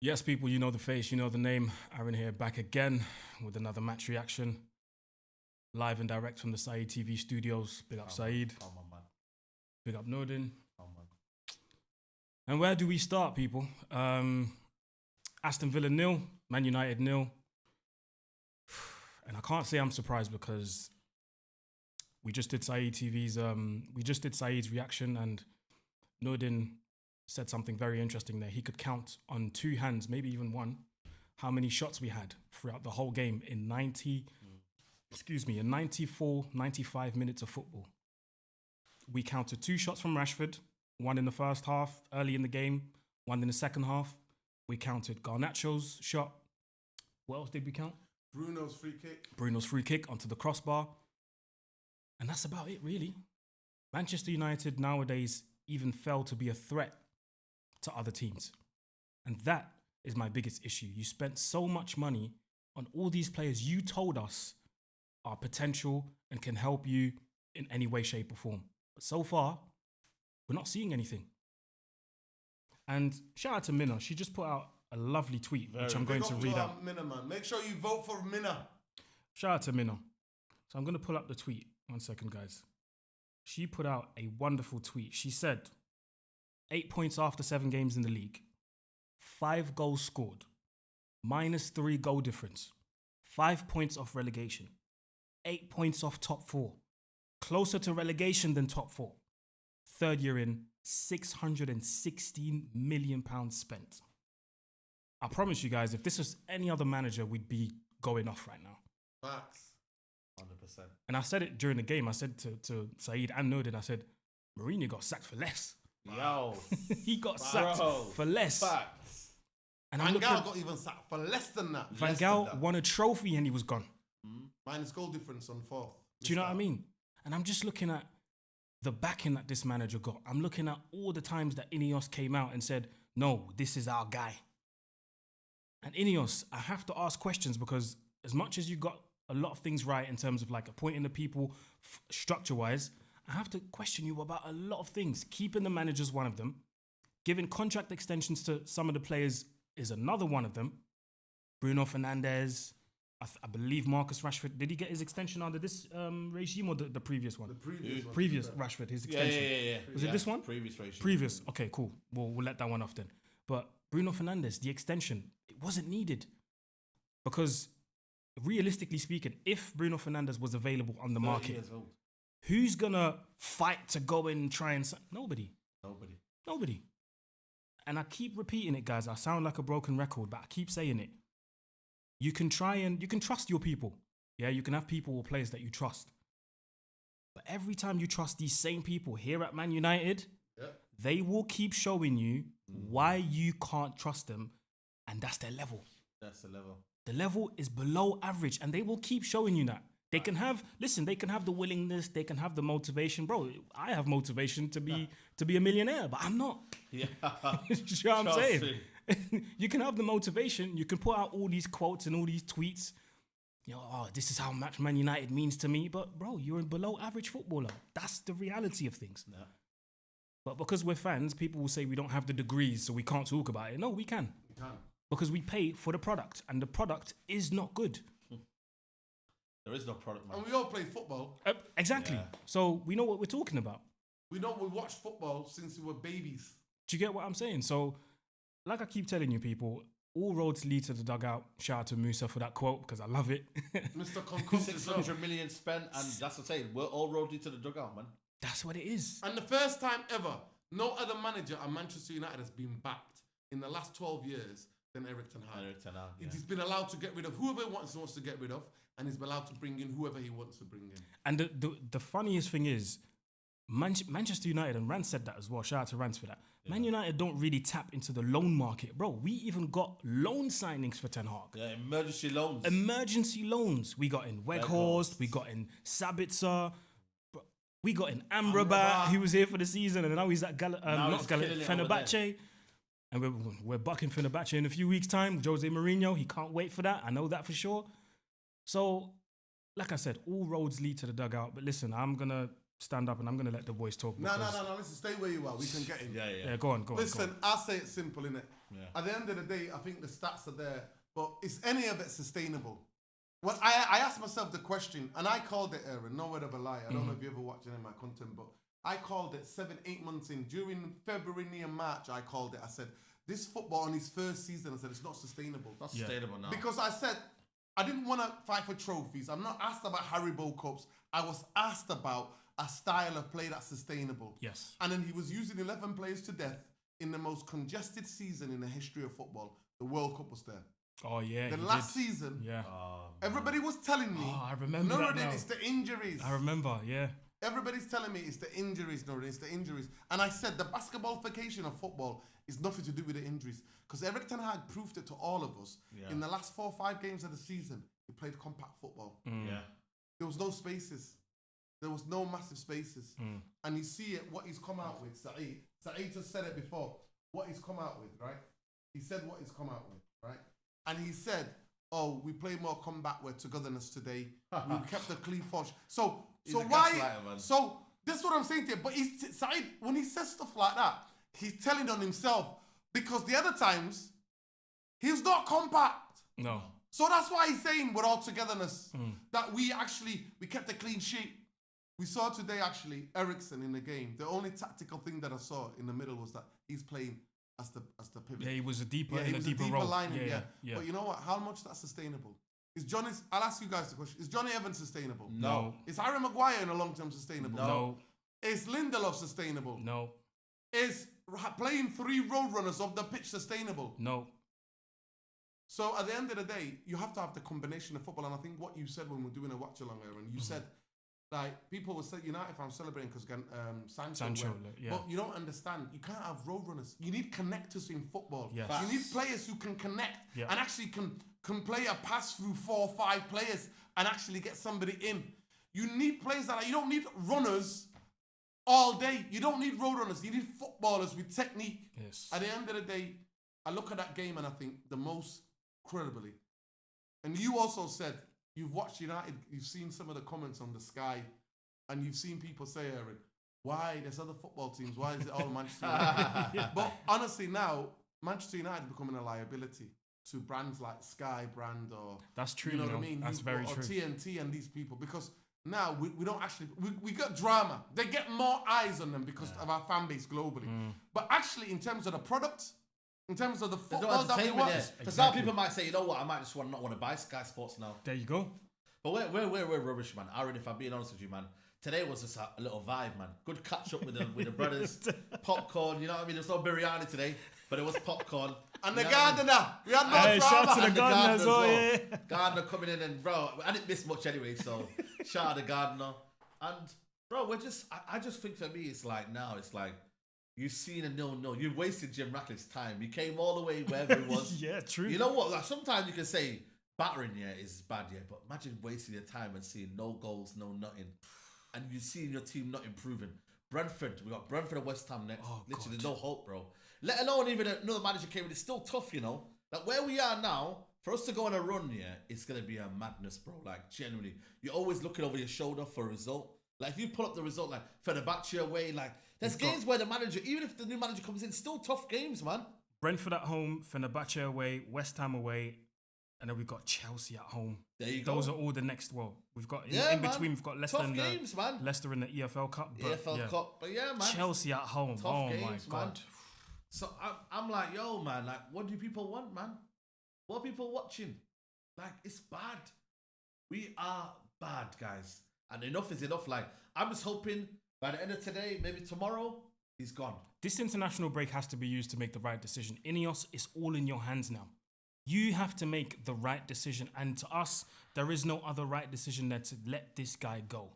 Yes, people, you know the face, you know the name. Aaron here, back again with another match reaction, live and direct from the Saeed TV studios. Big up Saeed, Man. big up Nordin. Man. And where do we start, people? Aston Villa nil, Man United nil. And I can't say I'm surprised because we just did Saeed's reaction, and Nordin said something very interesting there. He could count on two hands, maybe even one, how many shots we had throughout the whole game in 94, 95 minutes of football. We counted two shots from Rashford, one in the first half, early in the game, one in the second half. We counted Garnacho's shot. What else did we count? Bruno's free kick onto the crossbar. And that's about it, really. Manchester United nowadays even fail to be a threat to other teams. And that is my biggest issue. You spent so much money on all these players you told us are potential and can help you in any way, shape, or form. But so far, we're not seeing anything. And shout out to Minna. She just put out a lovely tweet, which I'm going to read out. Minna, man. Make sure you vote for Minna. Shout out to Minna. So I'm going to pull up the tweet. 1 second, guys. She put out a wonderful tweet. She said, 8 points after 7 games in the league, 5 goals scored, -3 goal difference, 5 points off relegation, 8 points off top 4, closer to relegation than top 4. Third year in, £616 million spent. I promise you guys, if this was any other manager, we'd be going off right now. Facts. 100%. And I said it during the game. I said to Saeed and Nordin, I said, Mourinho got sacked for less. Yo. He got sacked for less. Facts. And Van Gaal got even sacked for less than that. Van Gaal won a trophy and he was gone. Minus goal difference on fourth. Do you know what I mean? And I'm just looking at the backing that this manager got. I'm looking at all the times that Ineos came out and said, no, this is our guy. And Ineos, I have to ask questions because as much as you got a lot of things right in terms of like appointing the people structure-wise, I have to question you about a lot of things. Keeping the managers, one of them. Giving contract extensions to some of the players is another one of them. Bruno Fernandes, I believe Marcus Rashford. Did he get his extension under this regime or the previous one? The previous one. Previous Rashford, his extension. Yeah. Was it this one? Previous regime. Previous. Okay, cool. We'll let that one off then. But Bruno Fernandes, the extension, it wasn't needed. Because realistically speaking, if Bruno Fernandes was available on the market, who's gonna fight to go and try and nobody. And I keep repeating it, guys. I sound like a broken record, but I keep saying it. You can trust your people. Yeah, you can have people or players that you trust. But every time you trust these same people here at Man United, they will keep showing you why you can't trust them, and that's their level. That's the level. The level is below average, and they will keep showing you that. They can have the willingness, they can have the motivation. Bro, I have motivation to be a millionaire, but I'm not. Yeah. You know what I'm saying? You can have the motivation, you can put out all these quotes and all these tweets. You know, oh, this is how much Man United means to me. But bro, you're a below average footballer. That's the reality of things. Yeah. But because we're fans, people will say we don't have the degrees, so we can't talk about it. No, we can. We can. Because we pay for the product, and the product is not good. There is no product, man. And we all play football. Exactly. Yeah. So we know what we're talking about. We watch football since we were babies. Do you get what I'm saying? So, like I keep telling you, people, all roads lead to the dugout. Shout out to Musa for that quote because I love it. Mr. Concompt 600 million spent, and that's the saying. We're all road lead to the dugout, man. That's what it is. And the first time ever, no other manager at Manchester United has been backed in the last 12 years than Erik ten Hag. Yeah. He's been allowed to get rid of whoever he wants to get rid of, and he's been allowed to bring in whoever he wants to bring in. And the funniest thing is, Manchester United, and Rand said that as well, shout out to Rand for that. Yeah. Man United don't really tap into the loan market. Bro, we even got loan signings for Ten Hag. Yeah, emergency loans. Emergency loans. We got in Weghorst, we got in Sabitzer, we got in Amrabat, who was here for the season, and now he's at Fenerbahce. And we're bucking Fenerbahce in a few weeks' time. Jose Mourinho, he can't wait for that. I know that for sure. So, like I said, all roads lead to the dugout. But listen, I'm going to stand up, and I'm going to let the boys talk. No. because- Listen, stay where you are. We can get in. Yeah, go on. Listen, I'll say it simple, innit? Yeah. At the end of the day, I think the stats are there, but is any of it sustainable? Well, I asked myself the question, and I called it, Aaron, no word of a lie. I don't know if you ever watched any of my content, but I called it 7-8 months in. During February, near March, I called it. I said, this football on his first season, I said, it's not sustainable. Not sustainable now. Because I said, I didn't want to fight for trophies. I'm not asked about Haribo Cups. I was asked about a style of play that's sustainable. Yes. And then he was using 11 players to death in the most congested season in the history of football. The World Cup was there. Oh, yeah. The he last did. season, Yeah. everybody was telling me, Oh, I remember that Nuruddin, now. it's the injuries. I remember, yeah. Everybody's telling me it's the injuries, Nuruddin, it's the injuries. And I said the basketballification of football is nothing to do with the injuries. Because Erik ten Hag proved it to all of us. Yeah. In the last 4 or 5 games of the season, he played compact football. Yeah. There was no spaces. There was no massive spaces. And you see it, what he's come out with, Saeed. Saeed just said it before. What he's come out with, right? He said what he's come out with, right? And he said, oh, we play more combat with togetherness today. We kept a clean forge. So He's a why? gaslighter, man. So that's what I'm saying to you. But Saeed, when he says stuff like that, he's telling on himself. Because the other times, he's not compact. No. So that's why he's saying with all togetherness that we kept a clean sheet. We saw today actually Ericsson in the game. The only tactical thing that I saw in the middle was that he's playing as the pivot. Yeah, he was a deeper he in a was deeper role. lining, Yeah. But you know what? How much that's sustainable? I'll ask you guys the question. Is Johnny Evans sustainable? No. Is Harry Maguire in the long term sustainable? No. Is Lindelof sustainable? No. Is playing 3 road runners off the pitch sustainable? No. So at the end of the day, you have to have the combination of football. And I think what you said when we were doing a watch along, Aaron, you said, like, people will say United fans celebrating because Sancho went. yeah. But you don't understand. You can't have road runners. You need connectors in football. Yes. You need players who can connect Yeah. and actually can play a pass through 4 or 5 players and actually get somebody in. You need players you don't need runners all day. You don't need road runners. You need footballers with technique. Yes. At the end of the day, I look at that game and I think the most credibly. And you also said you've watched United, you've seen some of the comments on the Sky, and you've seen people say, Aaron, why there's other football teams? Why is it all Manchester United? But honestly, now Manchester United is becoming a liability to brands like Sky brand or That's true. you know what I mean? That's very or true. TNT and these people because. Now, we don't actually... We got drama. They get more eyes on them because of our fan base globally. But actually, in terms of the product, in terms of the There's no football that we entertainment want... there. Because now people might say, you know what, I might just not want to buy Sky Sports now. There you go. But we're rubbish, man. Aaron, if I'm being honest with you, man, today was just a little vibe, man. Good catch up with the brothers. Popcorn, you know what I mean? There's no biryani today, but it was popcorn. And the You know what I mean? gardener. We had no Hey, shout drama. out to the And gardener as well, yeah. Gardner coming in and, bro, I didn't miss much anyway, so shout out to Gardner. And, bro, I just think for me, it's like now, it's like, you've seen a 0-0. You've wasted Jim Ratcliffe's time. You came all the way wherever it was. Yeah, true. You know what? Like, sometimes you can say battering, is bad, but imagine wasting your time and seeing no goals, no nothing. And you seeing your team not improving. Brentford, we got Brentford and West Ham next. Oh, Literally, God. no hope, bro. Let alone even another manager came in. It's still tough, you know. Like, where we are now, for us to go on a run, it's going to be a madness, bro. Like, genuinely. You're always looking over your shoulder for a result. Like, if you pull up the result, like, Fenerbahce away, like, there's games where the manager, even if the new manager comes in, still tough games, man. Brentford at home, Fenerbahce away, West Ham away, and then we've got Chelsea at home. There you go. Those are all the next. Well, we've got in man. between. We've got Leicester Tough in games, man. Leicester in the EFL Cup. But EFL yeah. Cup. But yeah, man. Chelsea at home. Tough Oh games, my man. God. So I'm like, yo, man, like, what do people want, man? What are people watching? Like, it's bad. We are bad, guys. And enough is enough. Like, I'm just hoping by the end of today, maybe tomorrow, he's gone. This international break has to be used to make the right decision. Ineos, it's all in your hands now. You have to make the right decision. And to us, there is no other right decision than to let this guy go.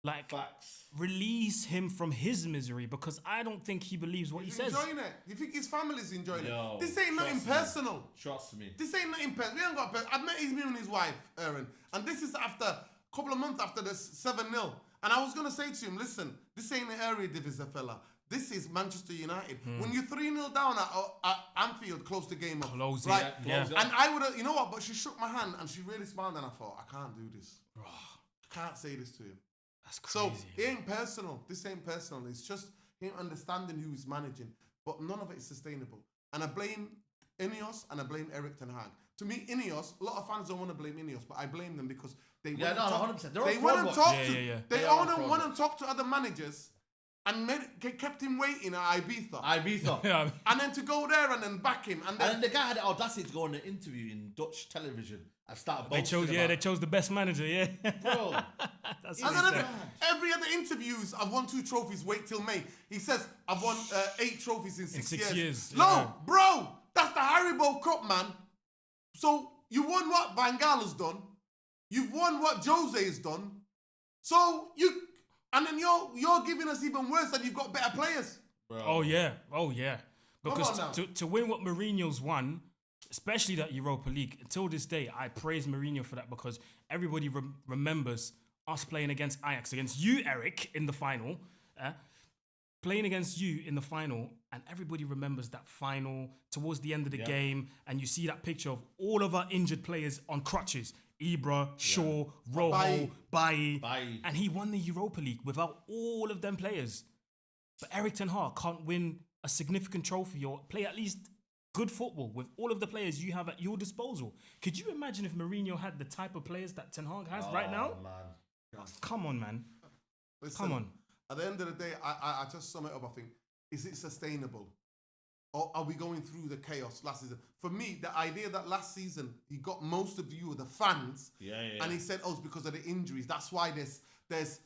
Like, Facts. release him from his misery because I don't think he believes what he He's says. enjoying it. You think his family's enjoying Yo, it? This ain't nothing trust me. personal. Trust me. This ain't nothing personal. We ain't got I've met him and his wife, Aaron. And this is after a couple of months after the 7-0. And I was going to say to him, listen, this ain't the area division, fella. This is Manchester United. When you're 3-0 down at Anfield, close the game up. Close it, right? yeah. Close it. And I would have, you know what? But she shook my hand and she really smiled and I thought, I can't do this. I can't say this to him. That's So crazy. it ain't personal. This ain't personal. It's just him understanding who he's managing. But none of it is sustainable. And I blame Ineos and I blame Eric Ten Hag. To me, Ineos, a lot of fans don't want to blame Ineos, but I blame them because they Yeah, wouldn't no, talk, 100%. They're they all wouldn't fraud talk watch. to Yeah, yeah, yeah. they They are wouldn't fraud talk to other managers and kept him waiting at Ibiza. Ibiza. Yeah, And then to go there and then back him. And then And the guy had the audacity to go on an interview in Dutch television and start they boasting chose. Yeah, about, they chose the best manager. Yeah, bro. that's And what then he said. every other interviews, I've won 2 trophies, wait till May. He says, I've won 8 trophies in 6 6 years, No, yeah. bro, that's the Haribo Cup, man. So you won what Van Gaal has done. You've won what Jose has done. So and then you're giving us even worse and you've got better players. Bro. Oh yeah, oh yeah. Because on now. to win what Mourinho's won, especially that Europa League, until this day, I praise Mourinho for that because everybody remembers us playing against Ajax, against you, Eric, in the final. Playing against you in the final, and everybody remembers that final towards the end of the game, and you see that picture of all of our injured players on crutches. Ibra, Shaw, Rojo, Bailly, and he won the Europa League without all of them players. But Eric Ten Hag can't win a significant trophy or play at least good football with all of the players you have at your disposal. Could you imagine if Mourinho had the type of players that Ten Hag has right now? Man. Come on, man. Listen, Come on. At the end of the day, I just sum it up. I think, is it sustainable? Or are we going through the chaos last season? For me, the idea that last season he got most of you, the fans, and he said, "Oh, it's because of the injuries. That's why there's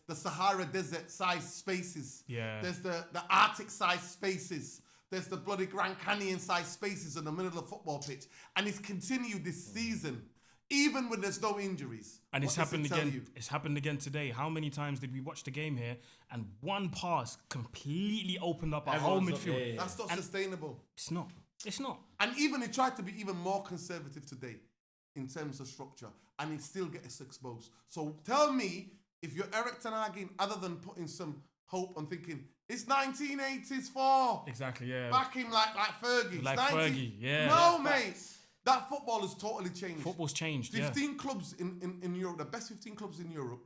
the Sahara Desert sized spaces. Yeah. There's the Arctic sized spaces. There's the bloody Grand Canyon sized spaces in the middle of the football pitch." And it's continued this season, even when there's no injuries. And it's What does happened it tell again. you? It's happened again today. How many times did we watch the game here and one pass completely opened up our whole Everyone's up, midfield? yeah. That's not sustainable. It's not. It's not. And even he tried to be even more conservative today in terms of structure, and he still gets exposed. So tell me, if you're Eric Ten Hag, other than putting some hope and thinking it's 1980s for Exactly. Yeah. back him like Fergie, Like It's Fergie, yeah. No, Yeah, mate, facts. that football has totally changed. Football's changed. 15 clubs in Europe, the best 15 clubs in Europe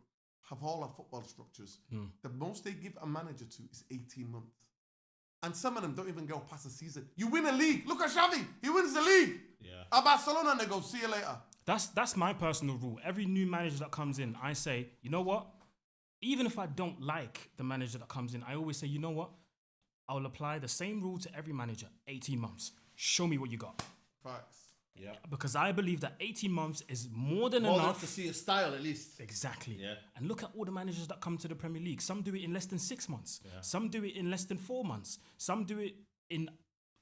have all our football structures. The most they give a manager to is 18 months. And some of them don't even go past the season. You win a league. Look at Xavi. He wins the league. Yeah. At Barcelona, and they go, see you later. That's my personal rule. Every new manager that comes in, I say, you know what? Even if I don't like the manager that comes in, I always say, you know what? I'll apply the same rule to every manager. 18 months. Show me what you got. Facts. Yeah. Because I believe that 18 months is more than More than enough. enough to see a style at least. Exactly. Yeah. And look at all the managers that come to the Premier League. Some do it in less than 6 months. Some do it in less than 4 months. Some do it in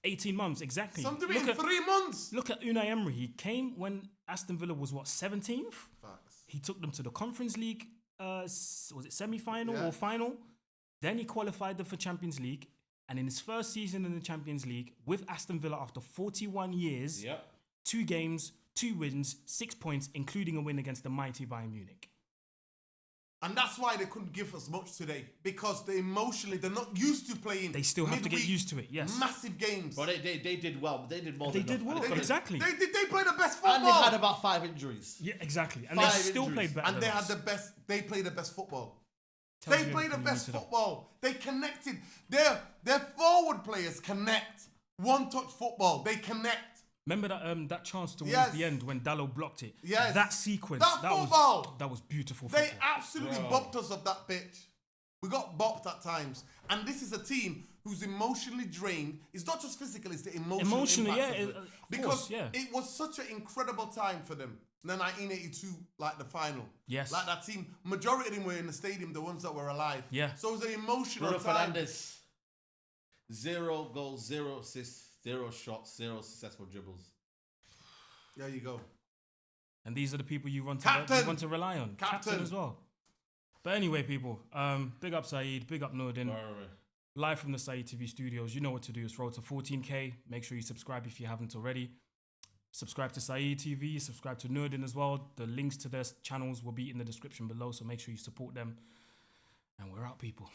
18 months. Exactly. Some do it Look in at- 3 months. Look at Unai Emery. He came when Aston Villa was what, 17th? Facts. He took them to the Conference League, was it semi-final Yeah. or final? Then he qualified them for Champions League. And in his first season in the Champions League with Aston Villa after 41 years, Yep. 2 games, 2 wins, 6 points, including a win against the mighty Bayern Munich. And that's why they couldn't give us much today. Because they're not used to playing. They still have to get midweek, used to it, yes. Massive games. But they did well. They did more They than did enough. well, And they- exactly. They played the best football. And they had about 5 injuries. Yeah, exactly. And 5 they still injuries. played better And than they us. had the best. They played the best football. Tells They you play the everything you best need to know. football. They connected. Their forward players connect. One-touch football. They connect. Remember that chance towards Yes. the end when Dallo blocked it? Yes. That sequence. That football. That was beautiful They football. absolutely Bro. bopped us up that pitch. We got bopped at times. And this is a team who's emotionally drained. It's not just physical, it's the emotional Emotionally, impact yeah, of it. of Because course, yeah. it was such an incredible time for them. The 1982, like the final. Yes. Like that team. Majority of them were in the stadium, the ones that were alive. Yeah. So it was an emotional Bruno time. Fernandes. 0 goals, 0 assists, 0 shots, 0 successful dribbles. There you go. And these are the people you want Captain. to rely on. Captain. as well. But anyway, people, big up Saeed, big up Nordin. Live from the Saeed TV studios. You know what to do. It's road to 14K. Make sure you subscribe if you haven't already. Subscribe to Saeed TV. Subscribe to Nordin as well. The links to their channels will be in the description below, so make sure you support them. And we're out, people.